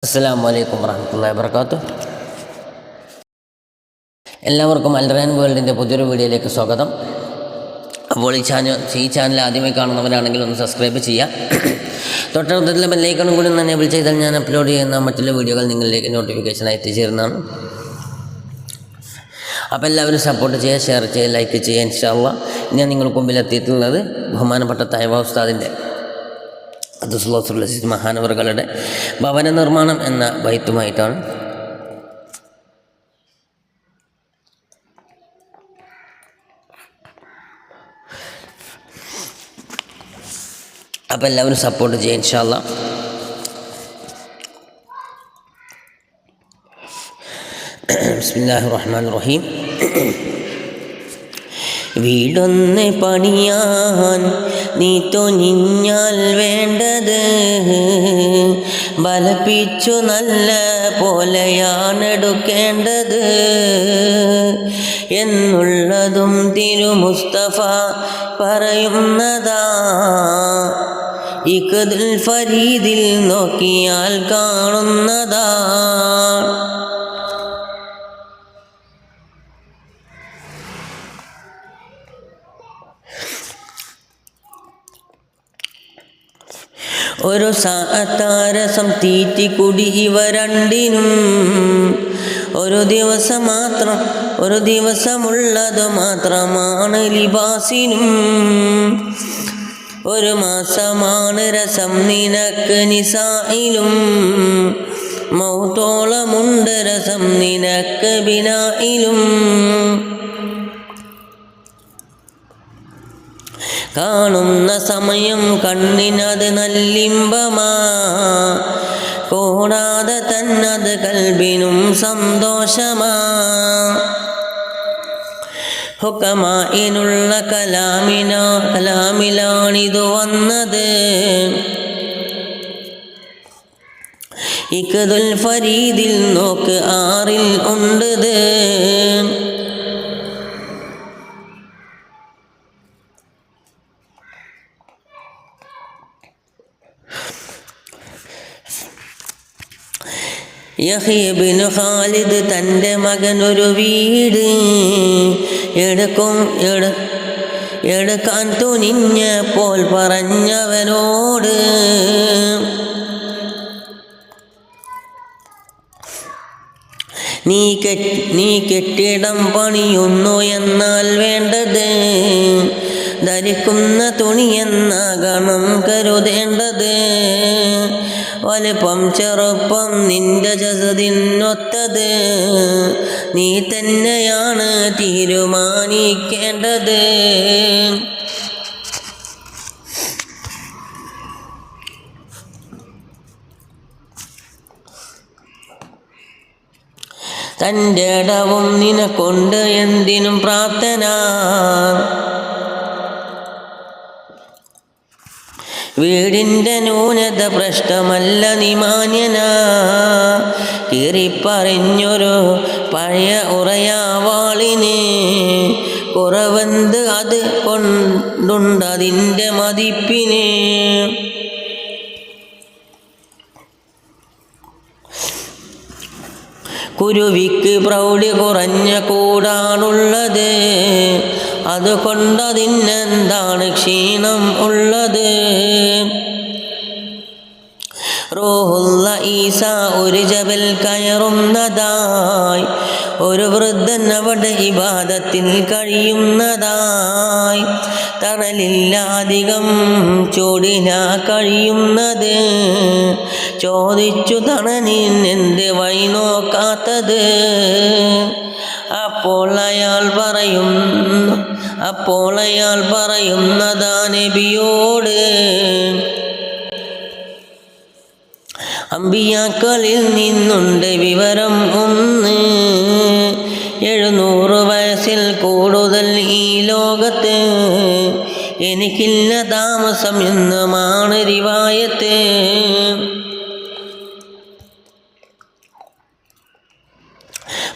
അസ്സലാമു അലൈക്കും വറഹ്മത്തുള്ളാഹി വബറകാതുഹു. എല്ലാവർക്കും അൽറയാൻ വേൾഡിൻ്റെ പുതിയൊരു വീഡിയോയിലേക്ക് സ്വാഗതം. അപ്പോൾ ഈ ചാനൽ ആദ്യമായി കാണുന്നവരാണെങ്കിൽ ഒന്ന് സബ്സ്ക്രൈബ് ചെയ്യുക. തൊട്ടടുത്തുള്ള ബെല്ലൈക്കണും കൂടി ഒന്ന് എനേബിൾ ചെയ്താൽ ഞാൻ അപ്ലോഡ് ചെയ്യുന്ന മറ്റുള്ള വീഡിയോകൾ നിങ്ങളിലേക്ക് നോട്ടിഫിക്കേഷനായി എത്തിച്ചേരുന്നതാണ്. അപ്പോൾ എല്ലാവരും സപ്പോർട്ട് ചെയ്യുക, ഷെയർ ചെയ്യുക, ലൈക്ക് ചെയ്യുക. ഇൻഷാ അല്ലാഹ് ഞാൻ നിങ്ങൾക്ക് മുമ്പിൽ എത്തിയിട്ടുള്ളത് ബഹുമാനപ്പെട്ട തൈവ ഉസ്താദിൻ്റെ അബ്ദുൽ മഹാനവറുകളുടെ ഭവന നിർമ്മാണം എന്ന ബൈത്തുമായിട്ടാണ്. അപ്പോൾ എല്ലാവരും സപ്പോർട്ട് ചെയ്യുക ഇൻഷാ അല്ലാഹ്. ബിസ്മില്ലാഹിർ റഹ്മാനിർ റഹീം. വീടൊന്ന് പണിയാൻ നീ തുനിഞ്ഞാൽ വേണ്ടത് ബലപ്പിച്ചു നല്ല പോലെയാണെടുക്കേണ്ടത് എന്നുള്ളതും തിരുമുസ്തഫ പറയുന്നതാ. ഇഖ്തുൽ ഫരീദിൽ നോക്കിയാൽ കാണുന്നതാ. ഒരു സാത്താരസം തീറ്റിക്കുടി ഇവ രണ്ടിനും ഒരു ദിവസമുള്ളത് മാത്രമാണ് ലിബാസിനും. ഒരു മാസമാണ് രസം നിനക്ക് നിസായിലും, മൗത്തോളമുണ്ട് രസം നിനക്ക് ബിനായിലും. കാണുന്ന സമയം കണ്ണിനത് നല്ലിമ്പമാ, കൂടാതെ തന്നത് കൽബിനും സന്തോഷമാ. ഹുക്കമായിനുള്ള കലാമിലാണിതു വന്നത്. ഇഖ്തുൽ ഫരീദിൽ നോക്ക് ആറിൽ ഉണ്ടത്. യഹ്യ ഇബ്നു ഖാലിദ് തൻ്റെ മകനൊരു വീട് എടുക്കാൻ തുനിഞ്ഞപ്പോൾ പറഞ്ഞവനോട്, നീ കെട്ടിടം പണിയുന്നു എന്നാൽ വേണ്ടത് ധരിക്കുന്ന തുണിയെന്നാകണം കരുതേണ്ടത്. വലുപ്പം ചെറുപ്പം നിന്റെ ജസദിനൊത്തത് നീ തന്നെയാണ് തീരുമാനിക്കേണ്ടത്. തൻ്റെ ഇടവും നിനക്കൊണ്ട് എന്തിനും പ്രാർത്ഥന. വീടിൻ്റെ ന്യൂനത പ്രശ്നമല്ല നിമാന്യനാ. കീറിപ്പറഞ്ഞൊരു പഴയ ഉറയാവാളിന് കുറവെന്ത് അത് കൊണ്ടുണ്ടതിൻ്റെ മതിപ്പിന്. കുരുവിക്ക് പ്രൗഢി കുറഞ്ഞ കൂടാണുള്ളത്, അതുകൊണ്ടതിനെന്താണ് ക്ഷീണം ഉള്ളത്. റൂഹുള്ള ഈസ ഒരു ജബൽ കയറുന്നതായി, ഒരു വൃദ്ധൻ അവിടെ ഇബാദത്തിൽ കഴിയുന്നതായി. തണലില്ലാധികം ചൂടിനാ കഴിയുന്നത്. ചോദിച്ചു തണലിനെന്ത് വഴി നോക്കാത്തത്. അപ്പോൾ അയാൾ പറയുന്നതാ നബിയോട്, അമ്പിയാക്കളിൽ നിന്നുണ്ട് വിവരം ഒന്ന്. 700 വയസ്സിൽ കൂടുതൽ ഈ ലോകത്ത് എനിക്കില്ല താമസം എന്നുമാണ് റിവായത്ത്.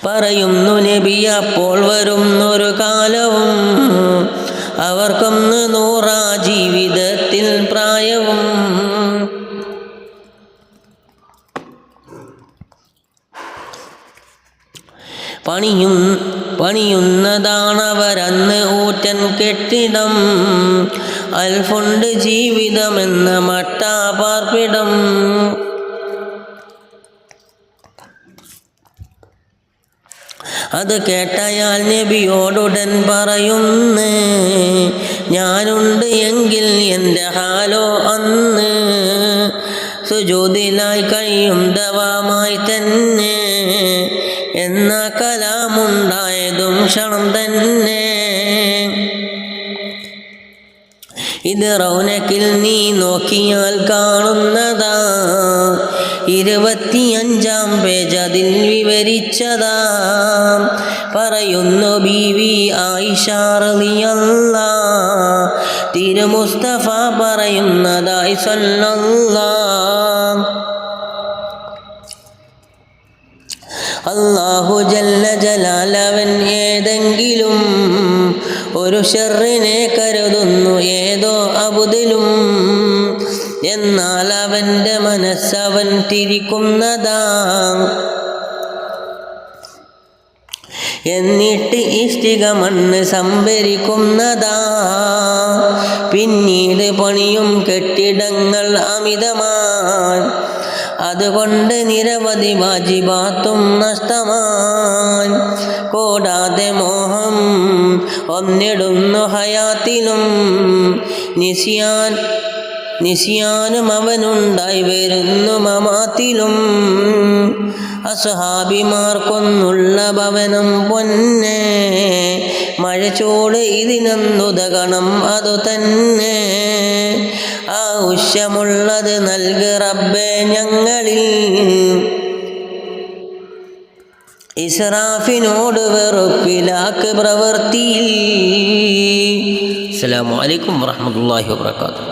പറയുന്നു നബി, അപ്പോൾ വരുന്നൊരു കാലവും അവർക്കൊന്ന് 100 ജീവിതത്തിൽ പ്രായവും. പണിയുന്നതാണവരന്ന് ഊറ്റൻ കെട്ടിടം. അൽഫുണ്ട് ജീവിതമെന്ന മട്ടാപാർപ്പിടം. അത് കേട്ടയാൾ നബിയോടുടൻ പറയുന്നു, ഞാനുണ്ട് എങ്കിൽ എൻ്റെ ഹാലോ അന്ന്. സുജൂദിലായി കഴിയും ദവാമായി തന്നെ, എന്ന കലാമുണ്ടായതും ക്ഷണം തന്നെ. ഇത് റൗനക്കിൽ നീ നോക്കിയാൽ കാണുന്നതാ, 25-ാം പേജ് അതിൽ വിവരിച്ചതാ. പറയുന്നു ബീവി ആയിഷ റളിയല്ലാഹ്, തിരുമുസ്തഫ പറയുന്നതായി സല്ലല്ലാഹ്. അല്ലാഹു ജല്ല ജലാലവൻ ഏതെങ്കിലും ഒരു ഷർറിനെ കരുതുന്നു ഏതോ അബുദിലും. എന്നാൽ അവൻ്റെ മനസ്സവൻ തിരിക്കുന്നതാ. എന്നിട്ട് ഇഷ്ടിക മണ്ണ് സംഭരിക്കുന്നതാ. പിന്നീട് പണിയും കെട്ടിടങ്ങൾ അമിതമായി. അതുകൊണ്ട് നിരവധി വാജിബാത്തും നഷ്ടമായി. കൂടാതെ മോഹം ഒന്നിടുന്നു ഹയാത്തിലും, നിസ്യാനും അവനുണ്ടായി വരുന്നു മമാത്തിലും. അസ്ഹാബിമാർക്കൊന്നുള്ള ഭവനം പൊന്നെ, മഴച്ചൂട് ഇതിനൊന്നുതകണം അതു തന്നെ. ആവശ്യമുള്ളത് നൽക് റബ്ബേ ഞങ്ങളിൽ, ഇസ്രാഫിനോട് വെറുപ്പിലാക്ക് പ്രവൃത്തിയിൽ. അസ്സലാമു അലൈക്കും വറഹ്മത്തുള്ളാഹി വബറകാതുഹു.